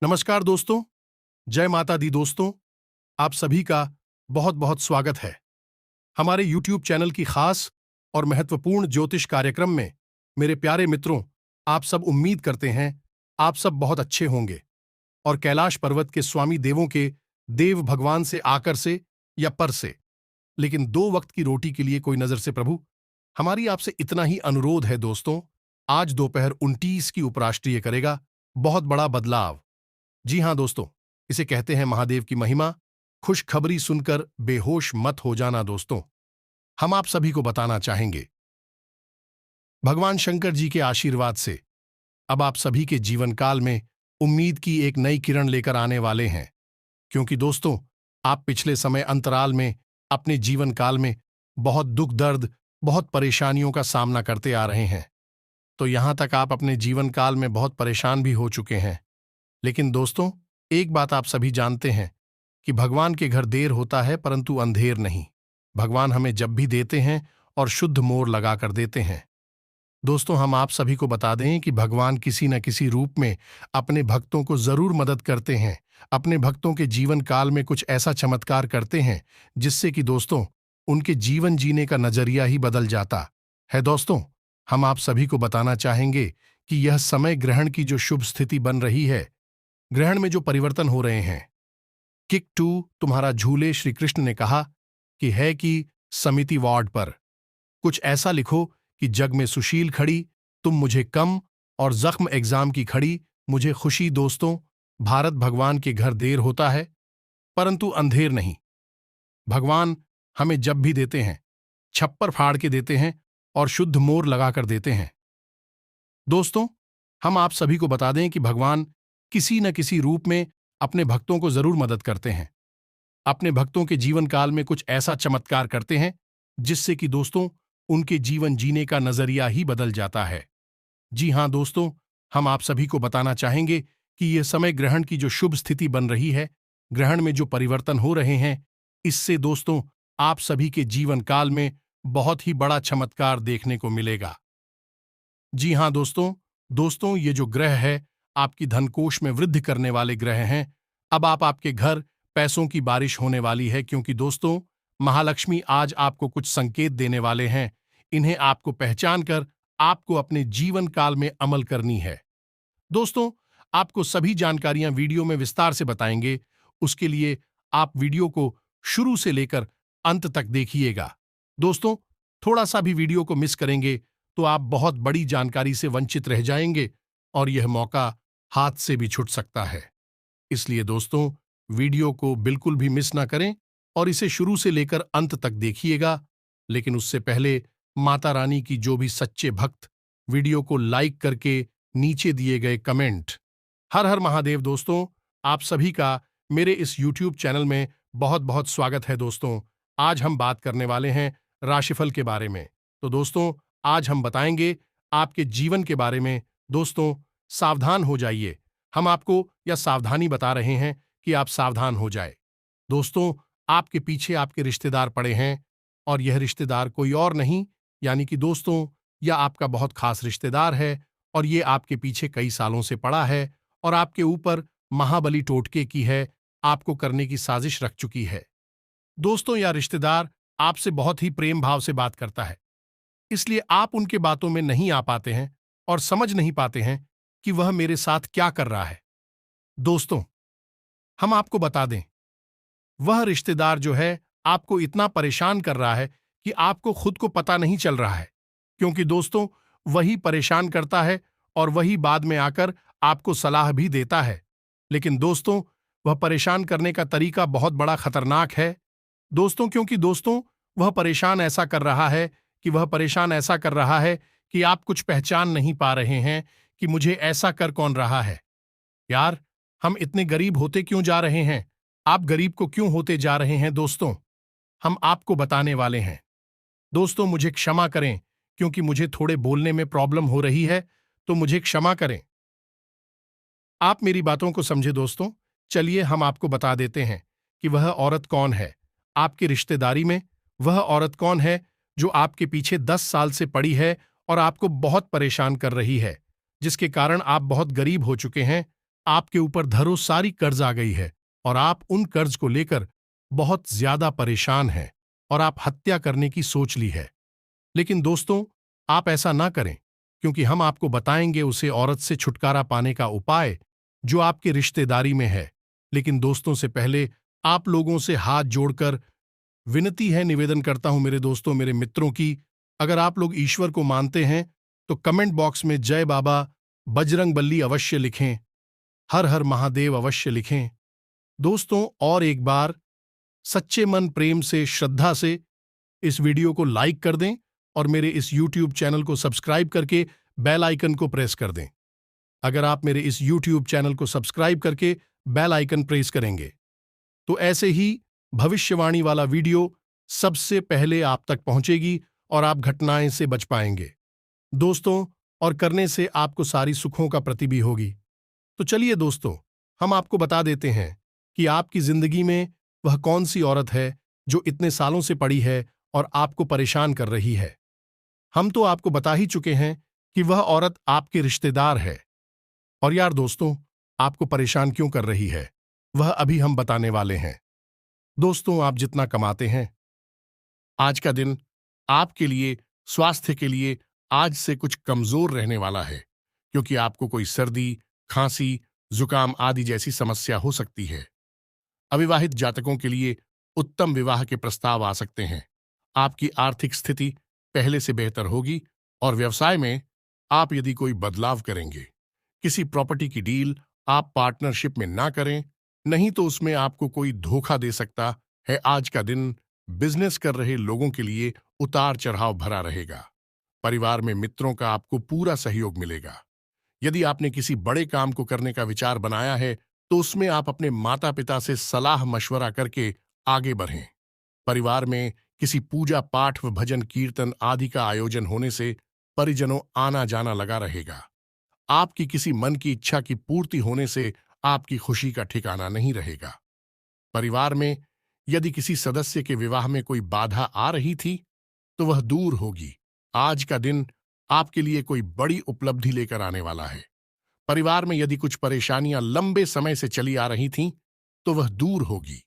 नमस्कार दोस्तों, जय माता दी दोस्तों, आप सभी का बहुत बहुत स्वागत है। हमारे YouTube चैनल की खास और महत्वपूर्ण ज्योतिष कार्यक्रम में मेरे प्यारे मित्रों, आप सब उम्मीद करते हैं आप सब बहुत अच्छे होंगे और कैलाश पर्वत के स्वामी देवों के देव भगवान से आकर से या पर से, लेकिन 2 वक्त की रोटी के लिए कोई नजर से प्रभु, हमारी आपसे इतना ही अनुरोध है दोस्तों, आज दोपहर 29 की उपराष्ट्रीय करेगा बहुत बड़ा बदलाव। जी हां दोस्तों, इसे कहते हैं महादेव की महिमा। खुशखबरी सुनकर बेहोश मत हो जाना दोस्तों। हम आप सभी को बताना चाहेंगे, भगवान शंकर जी के आशीर्वाद से अब आप सभी के जीवन काल में उम्मीद की एक नई किरण लेकर आने वाले हैं। क्योंकि दोस्तों, आप पिछले समय अंतराल में अपने जीवन काल में बहुत दुख दर्द, बहुत परेशानियों का सामना करते आ रहे हैं। तो यहां तक आप अपने जीवन काल में बहुत परेशान भी हो चुके हैं। लेकिन दोस्तों, एक बात आप सभी जानते हैं कि भगवान के घर देर होता है परंतु अंधेर नहीं। भगवान हमें जब भी देते हैं और शुद्ध मोड़ लगाकर देते हैं। दोस्तों, हम आप सभी को बता दें कि भगवान किसी न किसी रूप में अपने भक्तों को जरूर मदद करते हैं। अपने भक्तों के जीवन काल में कुछ ऐसा चमत्कार करते हैं जिससे कि दोस्तों, उनके जीवन जीने का नजरिया ही बदल जाता है। दोस्तों, हम आप सभी को बताना चाहेंगे कि यह समय ग्रहण की जो शुभ स्थिति बन रही है, ग्रहण में जो परिवर्तन हो रहे हैं, किक टू तुम्हारा झूले श्री कृष्ण ने कहा कि है कि समिति वार्ड पर कुछ ऐसा लिखो कि जग में सुशील खड़ी, तुम मुझे कम, और जख्म एग्जाम की खड़ी मुझे खुशी। दोस्तों, भारत भगवान के घर देर होता है परंतु अंधेर नहीं। भगवान हमें जब भी देते हैं, छप्पर फाड़ के देते हैं और शुद्ध मोर लगाकर देते हैं। दोस्तों, हम आप सभी को बता दें कि भगवान किसी न किसी रूप में अपने भक्तों को जरूर मदद करते हैं। अपने भक्तों के जीवन काल में कुछ ऐसा चमत्कार करते हैं जिससे कि दोस्तों, उनके जीवन जीने का नजरिया ही बदल जाता है। जी हां दोस्तों, हम आप सभी को बताना चाहेंगे कि यह समय ग्रहण की जो शुभ स्थिति बन रही है, ग्रहण में जो परिवर्तन हो रहे हैं, इससे दोस्तों, आप सभी के जीवन काल में बहुत ही बड़ा चमत्कार देखने को मिलेगा। जी हां दोस्तों, ये जो ग्रह है आपकी धनकोष में वृद्धि करने वाले ग्रह हैं। अब आपके घर पैसों की बारिश होने वाली है, क्योंकि दोस्तों, महालक्ष्मी आज आपको कुछ संकेत देने वाले हैं। इन्हें आपको पहचान कर आपको अपने जीवन काल में अमल करनी है। दोस्तों, आपको सभी जानकारियां वीडियो में विस्तार से बताएंगे। उसके लिए आप वीडियो को शुरू से लेकर अंत तक देखिएगा। दोस्तों, थोड़ा सा भी वीडियो को मिस करेंगे तो आप बहुत बड़ी जानकारी से वंचित रह जाएंगे और यह मौका हाथ से भी छूट सकता है। इसलिए दोस्तों, वीडियो को बिल्कुल भी मिस ना करें और इसे शुरू से लेकर अंत तक देखिएगा। लेकिन उससे पहले माता रानी की जो भी सच्चे भक्त वीडियो को लाइक करके नीचे दिए गए कमेंट, हर हर महादेव। दोस्तों, आप सभी का मेरे इस YouTube चैनल में बहुत बहुत स्वागत है। दोस्तों, आज हम बात करने वाले हैं राशिफल के बारे में। तो दोस्तों, आज हम बताएंगे आपके जीवन के बारे में। दोस्तों, सावधान हो जाइए। हम आपको यह सावधानी बता रहे हैं कि आप सावधान हो जाए। दोस्तों, आपके पीछे आपके रिश्तेदार पड़े हैं और यह रिश्तेदार कोई और नहीं, यानी कि दोस्तों, यह आपका बहुत खास रिश्तेदार है और ये आपके पीछे कई सालों से पड़ा है और आपके ऊपर महाबली टोटके की है, आपको करने की साजिश रख चुकी है। दोस्तों, यह रिश्तेदार आपसे बहुत ही प्रेम भाव से बात करता है, इसलिए आप उनके बातों में नहीं आ पाते हैं और समझ नहीं पाते हैं कि वह मेरे साथ क्या कर रहा है। दोस्तों, हम आपको बता दें, वह रिश्तेदार जो है आपको इतना परेशान कर रहा है कि आपको खुद को पता नहीं चल रहा है। क्योंकि दोस्तों, वही परेशान करता है और वही बाद में आकर आपको सलाह भी देता है। लेकिन दोस्तों, वह परेशान करने का तरीका बहुत बड़ा खतरनाक है। दोस्तों, क्योंकि दोस्तों, वह परेशान ऐसा कर रहा है कि आप कुछ पहचान नहीं पा रहे हैं कि मुझे ऐसा कर कौन रहा है। यार, हम इतने गरीब होते क्यों जा रहे हैं? आप गरीब को क्यों होते जा रहे हैं? दोस्तों, हम आपको बताने वाले हैं। दोस्तों, मुझे क्षमा करें, क्योंकि मुझे थोड़े बोलने में प्रॉब्लम हो रही है, तो मुझे क्षमा करें। आप मेरी बातों को समझे। दोस्तों, चलिए हम आपको बता देते हैं कि वह औरत कौन है। आपकी रिश्तेदारी में वह औरत कौन है जो आपके पीछे 10 साल से पड़ी है और आपको बहुत परेशान कर रही है, जिसके कारण आप बहुत गरीब हो चुके हैं। आपके ऊपर धरो सारी कर्ज आ गई है और आप उन कर्ज को लेकर बहुत ज्यादा परेशान हैं और आप हत्या करने की सोच ली है। लेकिन दोस्तों, आप ऐसा ना करें, क्योंकि हम आपको बताएंगे उसे औरत से छुटकारा पाने का उपाय जो आपके रिश्तेदारी में है। लेकिन दोस्तों, से पहले आप लोगों से हाथ जोड़कर विनती है, निवेदन करता हूं मेरे दोस्तों, मेरे मित्रों की, अगर आप लोग ईश्वर को मानते हैं तो कमेंट बॉक्स में जय बाबा बजरंग बली अवश्य लिखें, हर हर महादेव अवश्य लिखें। दोस्तों, और एक बार सच्चे मन, प्रेम से, श्रद्धा से इस वीडियो को लाइक कर दें और मेरे इस YouTube चैनल को सब्सक्राइब करके बेल आइकन को प्रेस कर दें। अगर आप मेरे इस YouTube चैनल को सब्सक्राइब करके बेल आइकन प्रेस करेंगे तो ऐसे ही भविष्यवाणी वाला वीडियो सबसे पहले आप तक पहुंचेगी और आप घटनाएं से बच पाएंगे दोस्तों, और करने से आपको सारी सुखों का प्रति भी होगी। तो चलिए दोस्तों, हम आपको बता देते हैं कि आपकी जिंदगी में वह कौन सी औरत है जो इतने सालों से पड़ी है और आपको परेशान कर रही है। हम तो आपको बता ही चुके हैं कि वह औरत आपके रिश्तेदार है। और यार दोस्तों, आपको परेशान क्यों कर रही है वह अभी हम बताने वाले हैं। दोस्तों, आप जितना कमाते हैं, आज का दिन आपके लिए, स्वास्थ्य के लिए आज से कुछ कमजोर रहने वाला है, क्योंकि आपको कोई सर्दी, खांसी, जुकाम आदि जैसी समस्या हो सकती है। अविवाहित जातकों के लिए उत्तम विवाह के प्रस्ताव आ सकते हैं। आपकी आर्थिक स्थिति पहले से बेहतर होगी और व्यवसाय में आप यदि कोई बदलाव करेंगे, किसी प्रॉपर्टी की डील आप पार्टनरशिप में ना करें, नहीं तो उसमें आपको कोई धोखा दे सकता है। आज का दिन बिजनेस कर रहे लोगों के लिए उतार चढ़ाव भरा रहेगा। परिवार में मित्रों का आपको पूरा सहयोग मिलेगा। यदि आपने किसी बड़े काम को करने का विचार बनाया है तो उसमें आप अपने माता पिता से सलाह मशवरा करके आगे बढ़ें। परिवार में किसी पूजा पाठ व भजन कीर्तन आदि का आयोजन होने से परिजनों आना जाना लगा रहेगा। आपकी किसी मन की इच्छा की पूर्ति होने से आपकी खुशी का ठिकाना नहीं रहेगा। परिवार में यदि किसी सदस्य के विवाह में कोई बाधा आ रही थी तो वह दूर होगी। आज का दिन आपके लिए कोई बड़ी उपलब्धि लेकर आने वाला है। परिवार में यदि कुछ परेशानियां लंबे समय से चली आ रही थीं तो वह दूर होगी।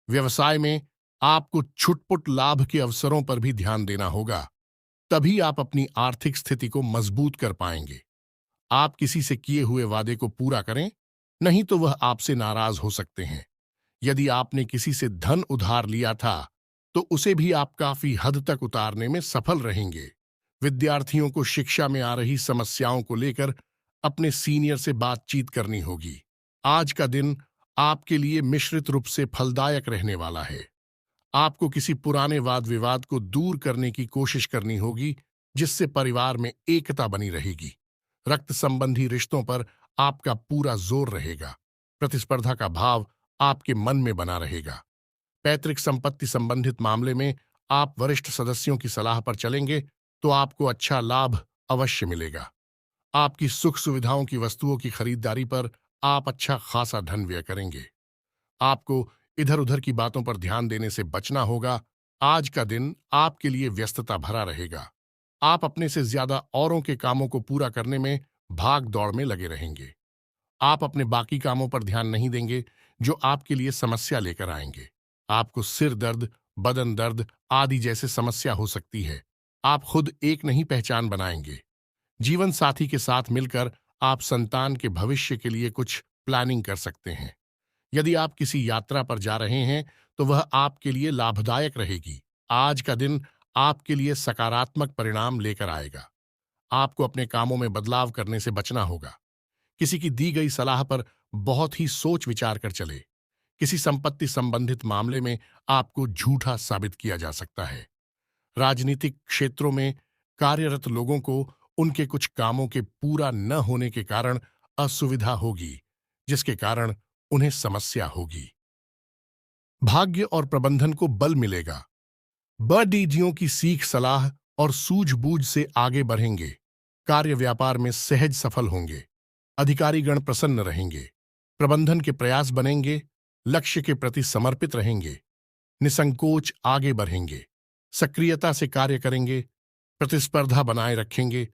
व्यवसाय में आपको छुटपुट लाभ के अवसरों पर भी ध्यान देना होगा, तभी आप अपनी आर्थिक स्थिति को मजबूत कर पाएंगे। आप किसी से किए हुए वादे को पूरा करें, नहीं तो वह आपसे नाराज हो सकते हैं। यदि आपने किसी से धन उधार लिया था तो उसे भी आप काफी हद तक उतारने में सफल रहेंगे। विद्यार्थियों को शिक्षा में आ रही समस्याओं को लेकर अपने सीनियर से बातचीत करनी होगी। आज का दिन आपके लिए मिश्रित रूप से फलदायक रहने वाला है। आपको किसी पुराने वाद विवाद को दूर करने की कोशिश करनी होगी, जिससे परिवार में एकता बनी रहेगी। रक्त संबंधी रिश्तों पर आपका पूरा जोर रहेगा। प्रतिस्पर्धा का भाव आपके मन में बना रहेगा। पैतृक संपत्ति संबंधित मामले में आप वरिष्ठ सदस्यों की सलाह पर चलेंगे तो आपको अच्छा लाभ अवश्य मिलेगा। आपकी सुख सुविधाओं की वस्तुओं की खरीदारी पर आप अच्छा खासा धन व्यय करेंगे। आपको इधर उधर की बातों पर ध्यान देने से बचना होगा। आज का दिन आपके लिए व्यस्तता भरा रहेगा। आप अपने से ज्यादा औरों के कामों को पूरा करने में भाग दौड़ में लगे रहेंगे। आप अपने बाकी कामों पर ध्यान नहीं देंगे जो आपके लिए समस्या लेकर आएंगे। आपको सिर दर्द, बदन दर्द आदि जैसे समस्या हो सकती है। आप खुद एक नहीं पहचान बनाएंगे। जीवन साथी के साथ मिलकर आप संतान के भविष्य के लिए कुछ प्लानिंग कर सकते हैं। यदि आप किसी यात्रा पर जा रहे हैं तो वह आपके लिए लाभदायक रहेगी। आज का दिन आपके लिए सकारात्मक परिणाम लेकर आएगा। आपको अपने कामों में बदलाव करने से बचना होगा। किसी की दी गई सलाह पर बहुत ही सोच विचार कर चले। किसी संपत्ति संबंधित मामले में आपको झूठा साबित किया जा सकता है। राजनीतिक क्षेत्रों में कार्यरत लोगों को उनके कुछ कामों के पूरा न होने के कारण असुविधा होगी, जिसके कारण उन्हें समस्या होगी। भाग्य और प्रबंधन को बल मिलेगा। बड़ीजियों की सीख, सलाह और सूझबूझ से आगे बढ़ेंगे। कार्य व्यापार में सहज सफल होंगे। अधिकारीगण प्रसन्न रहेंगे। प्रबंधन के प्रयास बनेंगे। लक्ष्य के प्रति समर्पित रहेंगे। निसंकोच आगे बढ़ेंगे। सक्रियता से कार्य करेंगे। प्रतिस्पर्धा बनाए रखेंगे।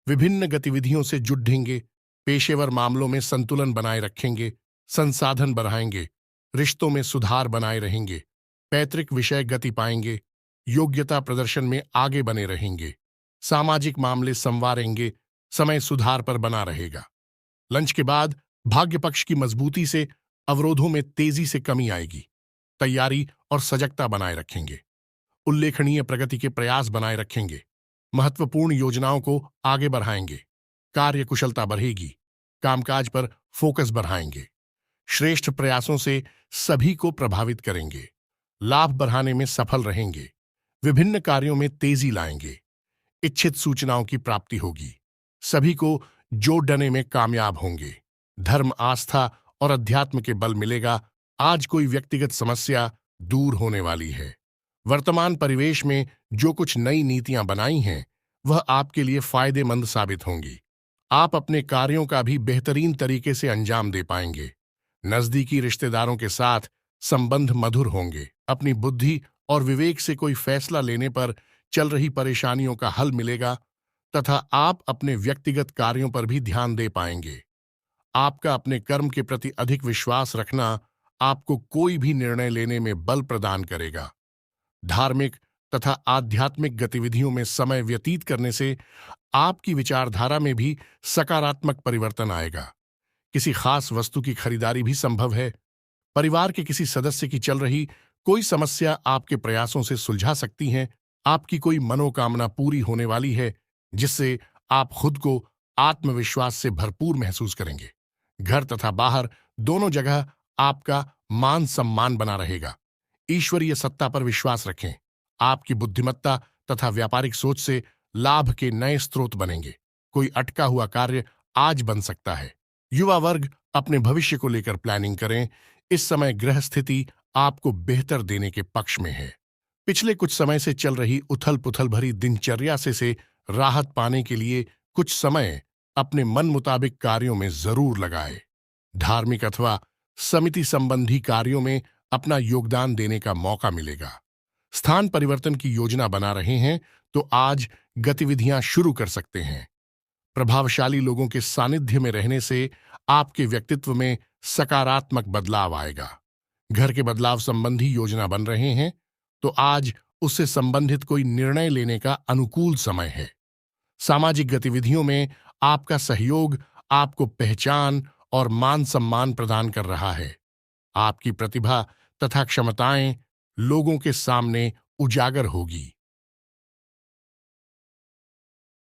विभिन्न गतिविधियों से जुटेंगे। पेशेवर मामलों में संतुलन बनाए रखेंगे, संसाधन बढ़ाएंगे, रिश्तों में सुधार बनाए रहेंगे, पैतृक विषय गति पाएंगे, योग्यता प्रदर्शन में आगे बने रहेंगे, सामाजिक मामले संवारेंगे, समय सुधार पर बना रहेगा। लंच के बाद भाग्य पक्ष की मजबूती से अवरोधों में तेजी से कमी आएगी। तैयारी और सजगता बनाए रखेंगे, उल्लेखनीय प्रगति के प्रयास बनाए रखेंगे, महत्वपूर्ण योजनाओं को आगे बढ़ाएंगे, कार्य कुशलता बढ़ेगी, कामकाज पर फोकस बढ़ाएंगे, श्रेष्ठ प्रयासों से सभी को प्रभावित करेंगे, लाभ बढ़ाने में सफल रहेंगे, विभिन्न कार्यों में तेजी लाएंगे, इच्छित सूचनाओं की प्राप्ति होगी, सभी को जोड़ देने में कामयाब होंगे, धर्म, आस्था और अध्यात्म के बल मिलेगा। आज कोई व्यक्तिगत समस्या दूर होने वाली है। वर्तमान परिवेश में जो कुछ नई नीतियां बनाई हैं वह आपके लिए फायदेमंद साबित होंगी। आप अपने कार्यों का भी बेहतरीन तरीके से अंजाम दे पाएंगे। नजदीकी रिश्तेदारों के साथ संबंध मधुर होंगे। अपनी बुद्धि और विवेक से कोई फैसला लेने पर चल रही परेशानियों का हल मिलेगा तथा आप अपने व्यक्तिगत कार्यों पर भी ध्यान दे पाएंगे। आपका अपने कर्म के प्रति अधिक विश्वास रखना आपको कोई भी निर्णय लेने में बल प्रदान करेगा। धार्मिक तथा आध्यात्मिक गतिविधियों में समय व्यतीत करने से आपकी विचारधारा में भी सकारात्मक परिवर्तन आएगा। किसी खास वस्तु की खरीदारी भी संभव है। परिवार के किसी सदस्य की चल रही कोई समस्या आपके प्रयासों से सुलझा सकती है। आपकी कोई मनोकामना पूरी होने वाली है जिससे आप खुद को आत्मविश्वास से भरपूर महसूस करेंगे। घर तथा बाहर दोनों जगह आपका मान सम्मान बना रहेगा। ईश्वरीय सत्ता पर विश्वास रखें। आपकी बुद्धिमत्ता तथा व्यापारिक सोच से लाभ के नए स्रोत बनेंगे। कोई अटका हुआ कार्य आज बन सकता है। युवा वर्ग अपने भविष्य को लेकर प्लानिंग करें। इस समय ग्रह स्थिति आपको बेहतर देने के पक्ष में है। पिछले कुछ समय से चल रही उथल पुथल भरी दिनचर्या से राहत पाने के लिए कुछ समय अपने मन मुताबिक कार्यों में जरूर लगाए। धार्मिक अथवा समिति संबंधी कार्यों में अपना योगदान देने का मौका मिलेगा। स्थान परिवर्तन की योजना बना रहे हैं तो आज गतिविधियां शुरू कर सकते हैं। प्रभावशाली लोगों के सानिध्य में रहने से आपके व्यक्तित्व में सकारात्मक बदलाव आएगा। घर के बदलाव संबंधी योजना बन रहे हैं तो आज उससे संबंधित कोई निर्णय लेने का अनुकूल समय है। सामाजिक गतिविधियों में आपका सहयोग आपको पहचान और मान सम्मान प्रदान कर रहा है। आपकी प्रतिभा तथा क्षमताएं लोगों के सामने उजागर होगी।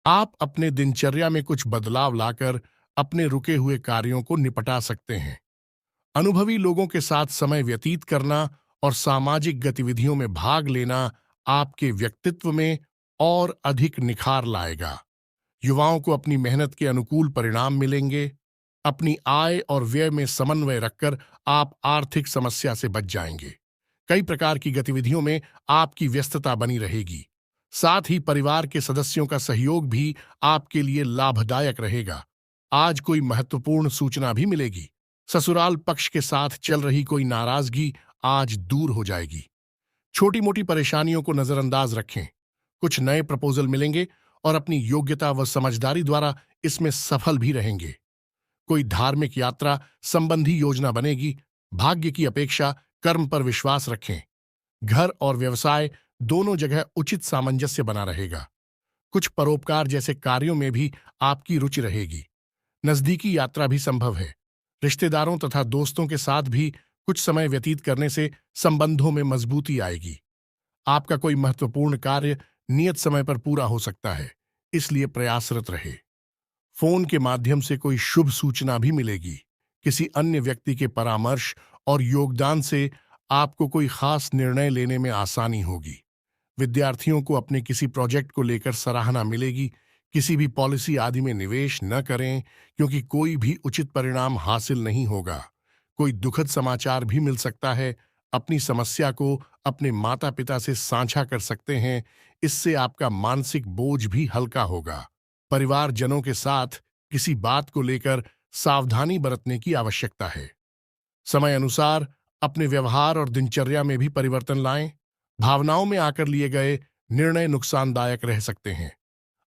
आप अपने दिनचर्या में कुछ बदलाव लाकर अपने रुके हुए कार्यों को निपटा सकते हैं। अनुभवी लोगों के साथ समय व्यतीत करना और सामाजिक गतिविधियों में भाग लेना आपके व्यक्तित्व में और अधिक निखार लाएगा। युवाओं को अपनी मेहनत के अनुकूल परिणाम मिलेंगे। अपनी आय और व्यय में समन्वय रखकर आप आर्थिक समस्या से बच जाएंगे। कई प्रकार की गतिविधियों में आपकी व्यस्तता बनी रहेगी। साथ ही परिवार के सदस्यों का सहयोग भी आपके लिए लाभदायक रहेगा। आज कोई महत्वपूर्ण सूचना भी मिलेगी। ससुराल पक्ष के साथ चल रही कोई नाराजगी आज दूर हो जाएगी। छोटी मोटी परेशानियों को नजरअंदाज रखें। कुछ नए प्रपोजल मिलेंगे और अपनी योग्यता व समझदारी द्वारा इसमें सफल भी रहेंगे। कोई धार्मिक यात्रा संबंधी योजना बनेगी। भाग्य की अपेक्षा कर्म पर विश्वास रखें। घर और व्यवसाय दोनों जगह उचित सामंजस्य बना रहेगा। कुछ परोपकार जैसे कार्यों में भी आपकी रुचि रहेगी। नजदीकी यात्रा भी संभव है। रिश्तेदारों तथा दोस्तों के साथ भी कुछ समय व्यतीत करने से संबंधों में मजबूती आएगी। आपका कोई महत्वपूर्ण कार्य नियत समय पर पूरा हो सकता है, इसलिए प्रयासरत रहे। फोन के माध्यम से कोई शुभ सूचना भी मिलेगी। किसी अन्य व्यक्ति के परामर्श और योगदान से आपको कोई खास निर्णय लेने में आसानी होगी। विद्यार्थियों को अपने किसी प्रोजेक्ट को लेकर सराहना मिलेगी। किसी भी पॉलिसी आदि में निवेश न करें क्योंकि कोई भी उचित परिणाम हासिल नहीं होगा। कोई दुखद समाचार भी मिल सकता है। अपनी समस्या को अपने माता पिता से साझा कर सकते हैं। इससे आपका मानसिक बोझ भी हल्का होगा। परिवारजनों के साथ किसी बात को लेकर सावधानी बरतने की आवश्यकता है। समय अनुसार अपने व्यवहार और दिनचर्या में भी परिवर्तन लाएं। भावनाओं में आकर लिए गए निर्णय नुकसानदायक रह सकते हैं।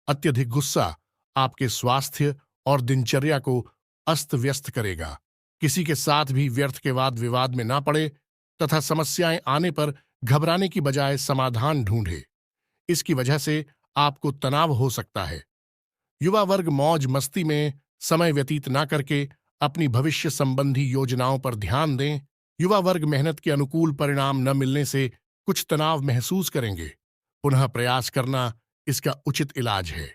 अत्यधिक गुस्सा आपके स्वास्थ्य और दिनचर्या को अस्त व्यस्त करेगा। किसी के साथ भी व्यर्थ के वाद विवाद में ना पड़े तथा समस्याएं आने पर घबराने की बजाय समाधान ढूंढे। इसकी वजह से आपको तनाव हो सकता है। युवा वर्ग मौज मस्ती में समय व्यतीत ना करके अपनी भविष्य संबंधी योजनाओं पर ध्यान दें। युवा वर्ग मेहनत के अनुकूल परिणाम न मिलने से कुछ तनाव महसूस करेंगे। पुनः प्रयास करना इसका उचित इलाज है।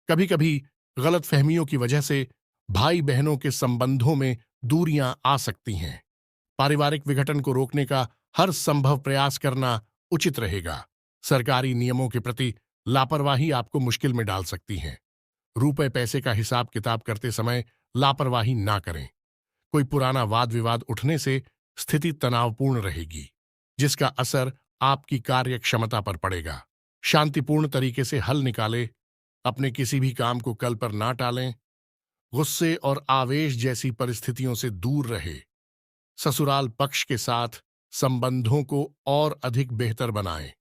कभी कभी गलतफहमियों की वजह से भाई बहनों के संबंधों में दूरियां आ सकती हैं। पारिवारिक विघटन को रोकने का हर संभव प्रयास करना उचित रहेगा। सरकारी नियमों के प्रति लापरवाही आपको मुश्किल में डाल सकती है। रुपए पैसे का हिसाब किताब करते समय लापरवाही ना करें। कोई पुराना वाद विवाद उठने से स्थिति तनावपूर्ण रहेगी, जिसका असर आपकी कार्य क्षमता पर पड़ेगा। शांतिपूर्ण तरीके से हल निकालें। अपने किसी भी काम को कल पर ना टालें। गुस्से और आवेश जैसी परिस्थितियों से दूर रहे। ससुराल पक्ष के साथ संबंधों को और अधिक बेहतर बनाएं।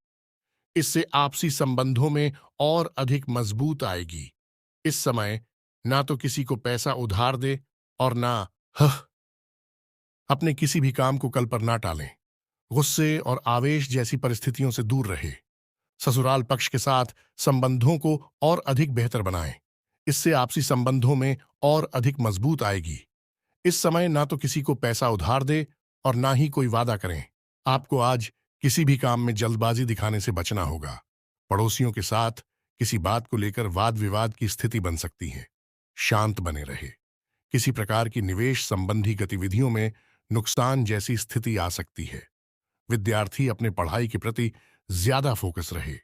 इससे आपसी संबंधों में और अधिक मजबूत आएगी। इस समय ना तो किसी को पैसा उधार दे और ना हह अपने किसी भी काम को कल पर ना टालें। गुस्से और आवेश जैसी परिस्थितियों से दूर रहे। ससुराल पक्ष के साथ संबंधों को और अधिक बेहतर बनाएं। इससे आपसी संबंधों में और अधिक मजबूत आएगी। इस समय ना तो किसी को पैसा उधार दे और ना ही कोई वादा करें। आपको आज किसी भी काम में जल्दबाजी दिखाने से बचना होगा। पड़ोसियों के साथ किसी बात को लेकर वाद विवाद की स्थिति बन सकती है। शांत बने रहे। किसी प्रकार की निवेश संबंधी गतिविधियों में नुकसान जैसी स्थिति आ सकती है। विद्यार्थी अपने पढ़ाई के प्रति ज्यादा फोकस रहे।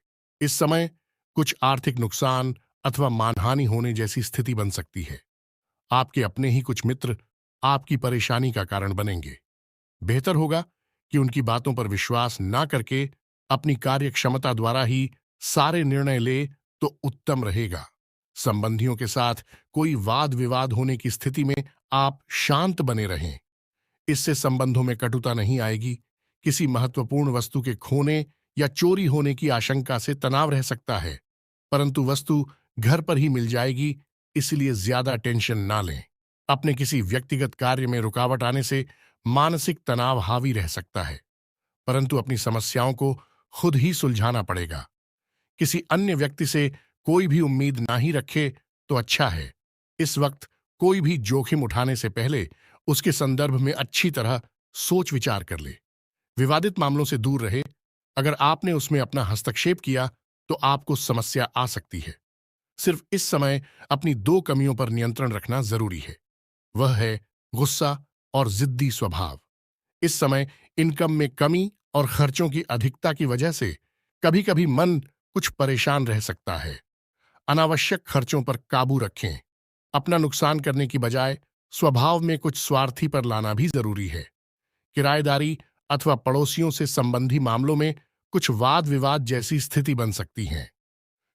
इस समय कुछ आर्थिक नुकसान अथवा मानहानि होने जैसी स्थिति बन सकती है। आपके अपने ही कुछ मित्र आपकी परेशानी का कारण बनेंगे। बेहतर होगा कि उनकी बातों पर विश्वास ना करके अपनी कार्य क्षमता द्वारा ही सारे निर्णय ले तो उत्तम रहेगा। संबंधियों के साथ कोई वाद विवाद होने की स्थिति में आप शांत बने रहें। इससे संबंधों में कटुता नहीं आएगी। किसी महत्वपूर्ण वस्तु के खोने या चोरी होने की आशंका से तनाव रह सकता है, परंतु वस्तु घर पर ही मिल जाएगी, इसलिए ज्यादा टेंशन ना लें। अपने किसी व्यक्तिगत कार्य में रुकावट आने से मानसिक तनाव हावी रह सकता है, परंतु अपनी समस्याओं को खुद ही सुलझाना पड़ेगा। किसी अन्य व्यक्ति से कोई भी उम्मीद ना ही रखे तो अच्छा है। इस वक्त कोई भी जोखिम उठाने से पहले उसके संदर्भ में अच्छी तरह सोच विचार कर ले। विवादित मामलों से दूर रहे। अगर आपने उसमें अपना हस्तक्षेप किया तो आपको समस्या आ सकती है। सिर्फ इस समय अपनी दो कमियों पर नियंत्रण रखना जरूरी है। वह है गुस्सा और जिद्दी स्वभाव। इस समय इनकम में कमी और खर्चों की अधिकता की वजह से कभी कभी मन कुछ परेशान रह सकता है। अनावश्यक खर्चों पर काबू रखें। अपना नुकसान करने की बजाय स्वभाव में कुछ स्वार्थी पर लाना भी जरूरी है। किराएदारी अथवा पड़ोसियों से संबंधी मामलों में कुछ वाद विवाद जैसी स्थिति बन सकती है।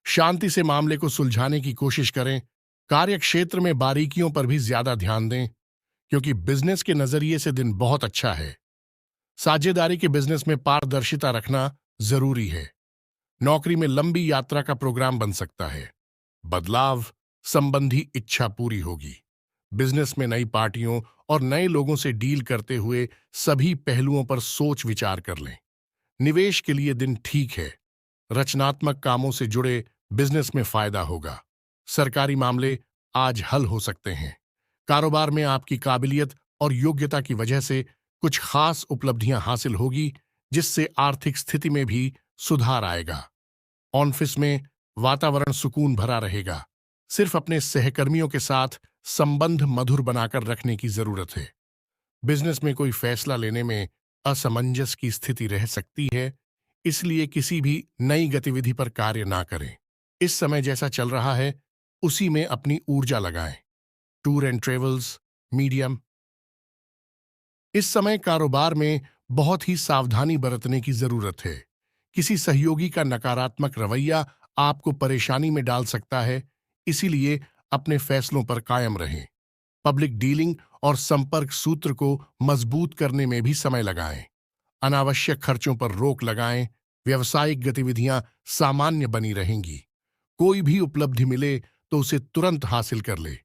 शांति से मामले को सुलझाने की कोशिश करें। कार्यक्षेत्र में बारीकियों पर भी ज्यादा ध्यान दें, क्योंकि बिजनेस के नजरिए से दिन बहुत अच्छा है। साझेदारी के बिजनेस में पारदर्शिता रखना जरूरी है। नौकरी में लंबी यात्रा का प्रोग्राम बन सकता है। बदलाव संबंधी इच्छा पूरी होगी। बिजनेस में नई पार्टियों और नए लोगों से डील करते हुए सभी पहलुओं पर सोच विचार कर लें। निवेश के लिए दिन ठीक है। रचनात्मक कामों से जुड़े बिजनेस में फायदा होगा। सरकारी मामले आज हल हो सकते हैं। कारोबार में आपकी काबिलियत और योग्यता की वजह से कुछ खास उपलब्धियां हासिल होगी, जिससे आर्थिक स्थिति में भी सुधार आएगा। ऑफिस में वातावरण सुकून भरा रहेगा। सिर्फ अपने सहकर्मियों के साथ संबंध मधुर बनाकर रखने की जरूरत है। बिजनेस में कोई फैसला लेने में असमंजस की स्थिति रह सकती है, इसलिए किसी भी नई गतिविधि पर कार्य ना करें। इस समय जैसा चल रहा है उसी में अपनी ऊर्जा लगाएं। Tour and travels medium. इस समय कारोबार में बहुत ही सावधानी बरतने की जरूरत है। किसी सहयोगी का नकारात्मक रवैया आपको परेशानी में डाल सकता है, इसीलिए अपने फैसलों पर कायम रहें। पब्लिक डीलिंग और संपर्क सूत्र को मजबूत करने में भी समय लगाएं। अनावश्यक खर्चों पर रोक लगाएं। व्यावसायिक गतिविधियां सामान्य बनी रहेंगी। कोई भी उपलब्धि मिले तो उसे तुरंत हासिल कर ले।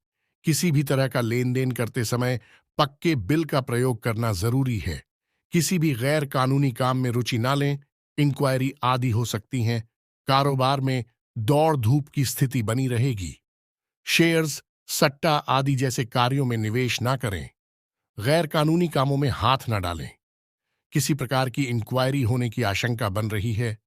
किसी भी तरह का लेन देन करते समय पक्के बिल का प्रयोग करना जरूरी है। किसी भी गैर कानूनी काम में रुचि ना लें, इंक्वायरी आदि हो सकती हैं। कारोबार में दौड़ धूप की स्थिति बनी रहेगी। शेयर्स, सट्टा आदि जैसे कार्यों में निवेश ना करें। गैर कानूनी कामों में हाथ न डालें। किसी प्रकार की इंक्वायरी होने की आशंका बन रही है।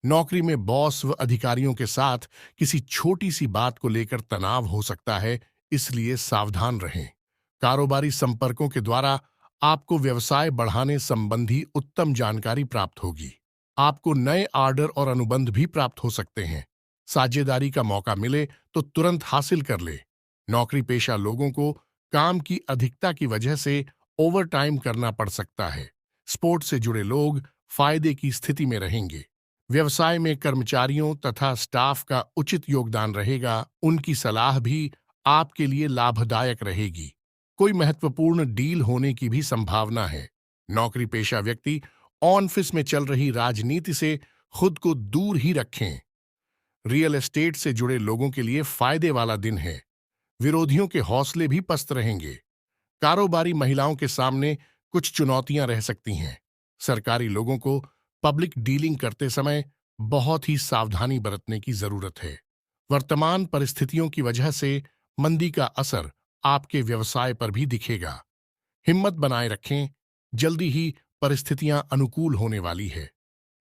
नौकरी में बॉस व अधिकारियों के साथ किसी छोटी सी बात को लेकर तनाव हो सकता है, इसलिए सावधान रहें। कारोबारी संपर्कों के द्वारा आपको व्यवसाय बढ़ाने संबंधी उत्तम जानकारी प्राप्त होगी। आपको नए ऑर्डर और अनुबंध भी प्राप्त हो सकते हैं। साझेदारी का मौका मिले तो तुरंत हासिल कर ले। नौकरी पेशा लोगों को काम की अधिकता की वजह से ओवर टाइम करना पड़ सकता है। स्पोर्ट्स से जुड़े लोग फायदे की स्थिति में रहेंगे। व्यवसाय में कर्मचारियों तथा स्टाफ का उचित योगदान रहेगा, उनकी सलाह भी आपके लिए लाभदायक रहेगी। कोई महत्वपूर्ण डील होने की भी संभावना है। नौकरी पेशा व्यक्ति ऑफिस में चल रही राजनीति से खुद को दूर ही रखें। रियल एस्टेट से जुड़े लोगों के लिए फायदे वाला दिन है। विरोधियों के हौसले भी पस्त रहेंगे। कारोबारी महिलाओं के सामने कुछ चुनौतियां रह सकती हैं। सरकारी लोगों को पब्लिक डीलिंग करते समय बहुत ही सावधानी बरतने की जरूरत है। वर्तमान परिस्थितियों की वजह से मंदी का असर आपके व्यवसाय पर भी दिखेगा। हिम्मत बनाए रखें, जल्दी ही परिस्थितियां अनुकूल होने वाली है।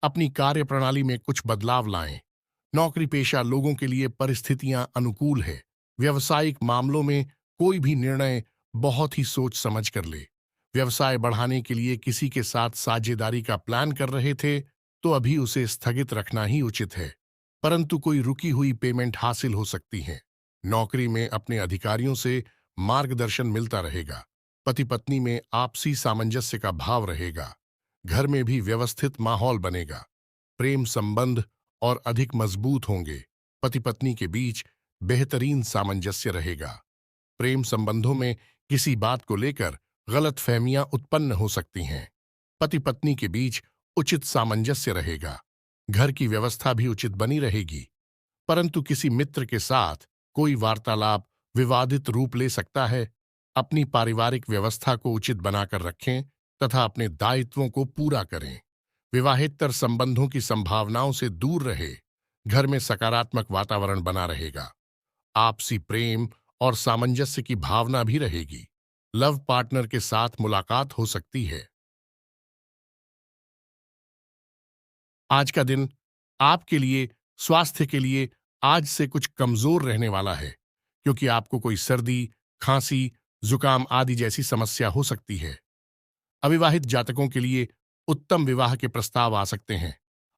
अपनी कार्यप्रणाली में कुछ बदलाव लाएं। नौकरी पेशा लोगों के लिए परिस्थितियां अनुकूल है। व्यवसायिक मामलों में कोई भी निर्णय बहुत ही सोच समझ कर ले। व्यवसाय बढ़ाने के लिए किसी के साथ साझेदारी का प्लान कर रहे थे तो अभी उसे स्थगित रखना ही उचित है, परंतु कोई रुकी हुई पेमेंट हासिल हो सकती है। नौकरी में अपने अधिकारियों से मार्गदर्शन मिलता रहेगा। पति पत्नी में आपसी सामंजस्य का भाव रहेगा। घर में भी व्यवस्थित माहौल बनेगा। प्रेम संबंध और अधिक मजबूत होंगे। पति पत्नी के बीच बेहतरीन सामंजस्य रहेगा। प्रेम संबंधों में किसी बात को लेकर गलतफहमियां उत्पन्न हो सकती हैं। पति पत्नी के बीच उचित सामंजस्य रहेगा। घर की व्यवस्था भी उचित बनी रहेगी, परंतु किसी मित्र के साथ कोई वार्तालाप विवादित रूप ले सकता है। अपनी पारिवारिक व्यवस्था को उचित बनाकर रखें तथा अपने दायित्वों को पूरा करें। विवाहेतर संबंधों की संभावनाओं से दूर रहे। घर में सकारात्मक वातावरण बना रहेगा। आपसी प्रेम और सामंजस्य की भावना भी रहेगी। लव पार्टनर के साथ मुलाकात हो सकती है। आज का दिन आपके लिए स्वास्थ्य के लिए आज से कुछ कमजोर रहने वाला है, क्योंकि आपको कोई सर्दी, खांसी, जुकाम आदि जैसी समस्या हो सकती है। अविवाहित जातकों के लिए उत्तम विवाह के प्रस्ताव आ सकते हैं।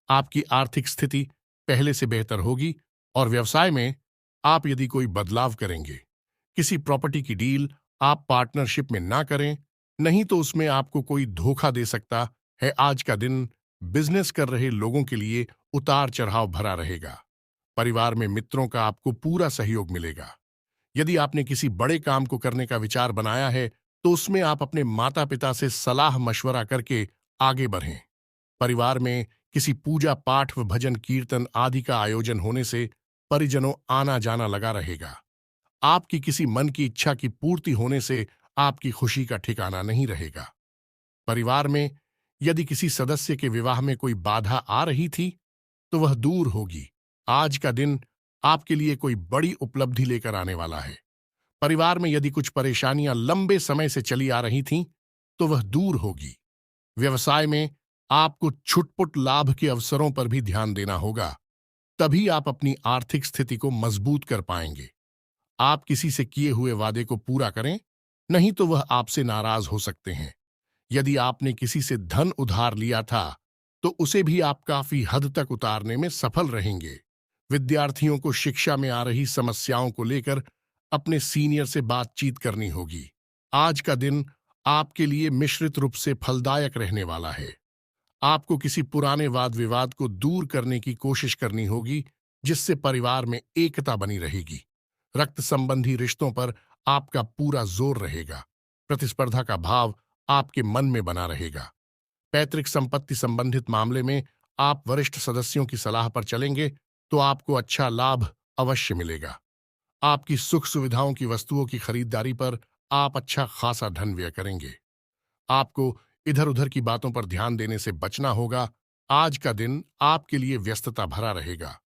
आपकी आर्थिक स्थिति पहले से बेहतर होगी और व्यवसाय में आप यदि कोई बदलाव करेंगे। किसी प्रॉपर्टी की डील आप पार्टनरशिप में ना करें, नहीं तो उसमें आपको कोई धोखा दे सकता है। आज का दिन बिजनेस कर रहे लोगों के लिए उतार चढ़ाव भरा रहेगा। परिवार में मित्रों का आपको पूरा सहयोग मिलेगा। यदि आपने किसी बड़े काम को करने का विचार बनाया है तो उसमें आप अपने माता पिता से सलाह मशवरा करके आगे बढ़ें। परिवार में किसी पूजा पाठ व भजन कीर्तन आदि का आयोजन होने से परिजनों आना जाना लगा रहेगा। आपकी किसी मन की इच्छा की पूर्ति होने से आपकी खुशी का ठिकाना नहीं रहेगा। परिवार में यदि किसी सदस्य के विवाह में कोई बाधा आ रही थी तो वह दूर होगी। आज का दिन आपके लिए कोई बड़ी उपलब्धि लेकर आने वाला है। परिवार में यदि कुछ परेशानियां लंबे समय से चली आ रही थीं तो वह दूर होगी। व्यवसाय में आपको छुटपुट लाभ के अवसरों पर भी ध्यान देना होगा, तभी आप अपनी आर्थिक स्थिति को मजबूत कर पाएंगे। आप किसी से किए हुए वादे को पूरा करें, नहीं तो वह आपसे नाराज हो सकते हैं। यदि आपने किसी से धन उधार लिया था तो उसे भी आप काफी हद तक उतारने में सफल रहेंगे। विद्यार्थियों को शिक्षा में आ रही समस्याओं को लेकर अपने सीनियर से बातचीत करनी होगी। आज का दिन आपके लिए मिश्रित रूप से फलदायक रहने वाला है। आपको किसी पुराने वाद विवाद को दूर करने की कोशिश करनी होगी, जिससे परिवार में एकता बनी रहेगी। रक्त संबंधी रिश्तों पर आपका पूरा जोर रहेगा। प्रतिस्पर्धा का भाव आपके मन में बना रहेगा। पैतृक संपत्ति संबंधित मामले में आप वरिष्ठ सदस्यों की सलाह पर चलेंगे तो आपको अच्छा लाभ अवश्य मिलेगा। आपकी सुख सुविधाओं की वस्तुओं की खरीदारी पर आप अच्छा खासा धन व्यय करेंगे। आपको इधर उधर की बातों पर ध्यान देने से बचना होगा। आज का दिन आपके लिए व्यस्तता भरा रहेगा।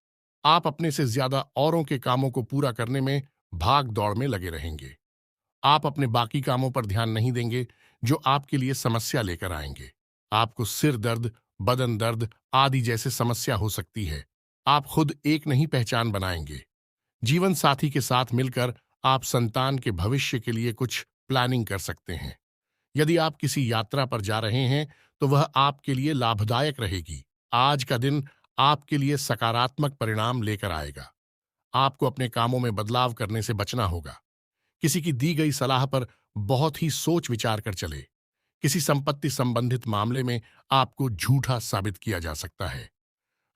आप अपने से ज्यादा औरों के कामों को पूरा करने में भाग दौड़ में लगे रहेंगे। आप अपने बाकी कामों पर ध्यान नहीं देंगे जो आपके लिए समस्या लेकर आएंगे। आपको सिर दर्द, बदन दर्द आदि जैसे समस्या हो सकती है। आप खुद एक नहीं पहचान बनाएंगे। जीवन साथी के साथ मिलकर आप संतान के भविष्य के लिए कुछ प्लानिंग कर सकते हैं। यदि आप किसी यात्रा पर जा रहे हैं तो वह आपके लिए लाभदायक रहेगी। आज का दिन आपके लिए सकारात्मक परिणाम लेकर आएगा। आपको अपने कामों में बदलाव करने से बचना होगा। किसी की दी गई सलाह पर बहुत ही सोच विचार कर चले। किसी संपत्ति संबंधित मामले में आपको झूठा साबित किया जा सकता है।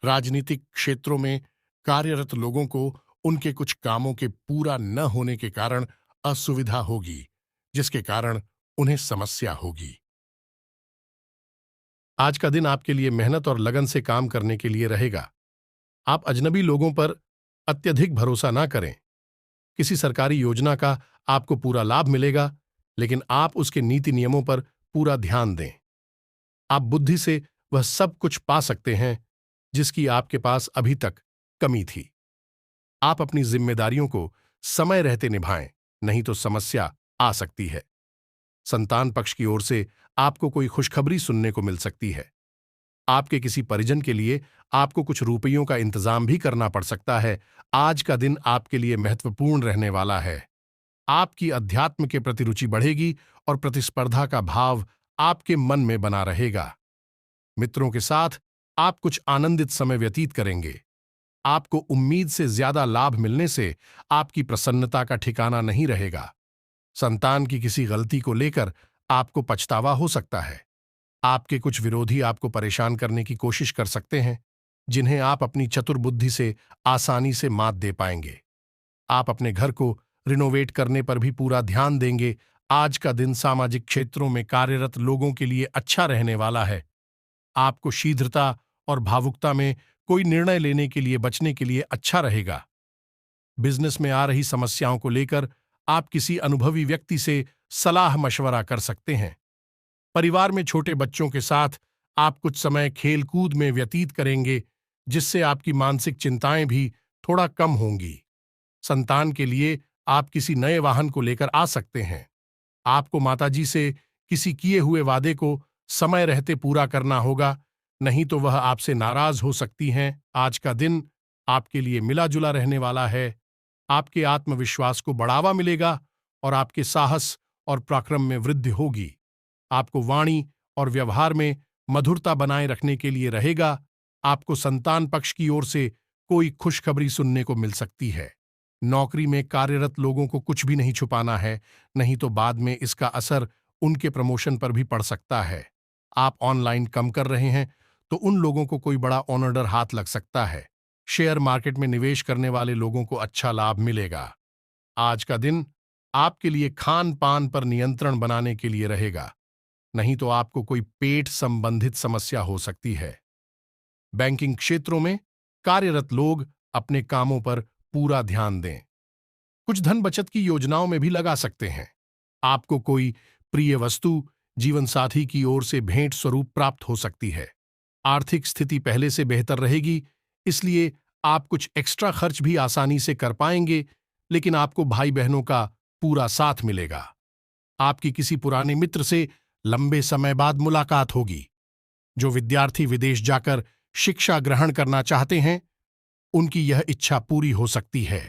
राजनीतिक क्षेत्रों में कार्यरत लोगों को उनके कुछ कामों के पूरा न होने के कारण असुविधा होगी, जिसके कारण उन्हें समस्या होगी। आज का दिन आपके लिए मेहनत और लगन से काम करने के लिए रहेगा। आप अजनबी लोगों पर अत्यधिक भरोसा ना करें। किसी सरकारी योजना का आपको पूरा लाभ मिलेगा, लेकिन आप उसके नीति नियमों पर पूरा ध्यान दें। आप बुद्धि से वह सब कुछ पा सकते हैं जिसकी आपके पास अभी तक कमी थी। आप अपनी जिम्मेदारियों को समय रहते निभाएं, नहीं तो समस्या आ सकती है। संतान पक्ष की ओर से आपको कोई खुशखबरी सुनने को मिल सकती है। आपके किसी परिजन के लिए आपको कुछ रुपयों का इंतजाम भी करना पड़ सकता है। आज का दिन आपके लिए महत्वपूर्ण रहने वाला है। आपकी अध्यात्म के प्रति रुचि बढ़ेगी और प्रतिस्पर्धा का भाव आपके मन में बना रहेगा। मित्रों के साथ आप कुछ आनंदित समय व्यतीत करेंगे। आपको उम्मीद से ज्यादा लाभ मिलने से आपकी प्रसन्नता का ठिकाना नहीं रहेगा। संतान की किसी गलती को लेकर आपको पछतावा हो सकता है। आपके कुछ विरोधी आपको परेशान करने की कोशिश कर सकते हैं, जिन्हें आप अपनी चतुर बुद्धि से आसानी से मात दे पाएंगे। आप अपने घर को रिनोवेट करने पर भी पूरा ध्यान देंगे। आज का दिन सामाजिक क्षेत्रों में कार्यरत लोगों के लिए अच्छा रहने वाला है। आपको शीघ्रता और भावुकता में कोई निर्णय लेने के लिए बचने के लिए अच्छा रहेगा। बिजनेस में आ रही समस्याओं को लेकर आप किसी अनुभवी व्यक्ति से सलाह मशवरा कर सकते हैं। परिवार में छोटे बच्चों के साथ आप कुछ समय खेल कूद में व्यतीत करेंगे, जिससे आपकी मानसिक चिंताएं भी थोड़ा कम होंगी। संतान के लिए आप किसी नए वाहन को लेकर आ सकते हैं। आपको माताजी से किसी किए हुए वादे को समय रहते पूरा करना होगा, नहीं तो वह आपसे नाराज हो सकती हैं। आज का दिन आपके लिए मिला जुला रहने वाला है। आपके आत्मविश्वास को बढ़ावा मिलेगा और आपके साहस और पराक्रम में वृद्धि होगी। आपको वाणी और व्यवहार में मधुरता बनाए रखने के लिए रहेगा। आपको संतान पक्ष की ओर से कोई खुशखबरी सुनने को मिल सकती है। नौकरी में कार्यरत लोगों को कुछ भी नहीं छुपाना है, नहीं तो बाद में इसका असर उनके प्रमोशन पर भी पड़ सकता है। आप ऑनलाइन कम कर रहे हैं तो उन लोगों को कोई बड़ा ऑर्डर हाथ लग सकता है। शेयर मार्केट में निवेश करने वाले लोगों को अच्छा लाभ मिलेगा। आज का दिन आपके लिए खान पान पर नियंत्रण बनाने के लिए रहेगा, नहीं तो आपको कोई पेट संबंधित समस्या हो सकती है। बैंकिंग क्षेत्रों में कार्यरत लोग अपने कामों पर पूरा ध्यान दें। कुछ धन बचत की योजनाओं में भी लगा सकते हैं। आपको कोई प्रिय वस्तु जीवन साथी की ओर से भेंट स्वरूप प्राप्त हो सकती है। आर्थिक स्थिति पहले से बेहतर रहेगी, इसलिए आप कुछ एक्स्ट्रा खर्च भी आसानी से कर पाएंगे, लेकिन आपको भाई बहनों का पूरा साथ मिलेगा। आपकी किसी पुराने मित्र से लंबे समय बाद मुलाकात होगी। जो विद्यार्थी विदेश जाकर शिक्षा ग्रहण करना चाहते हैं, उनकी यह इच्छा पूरी हो सकती है।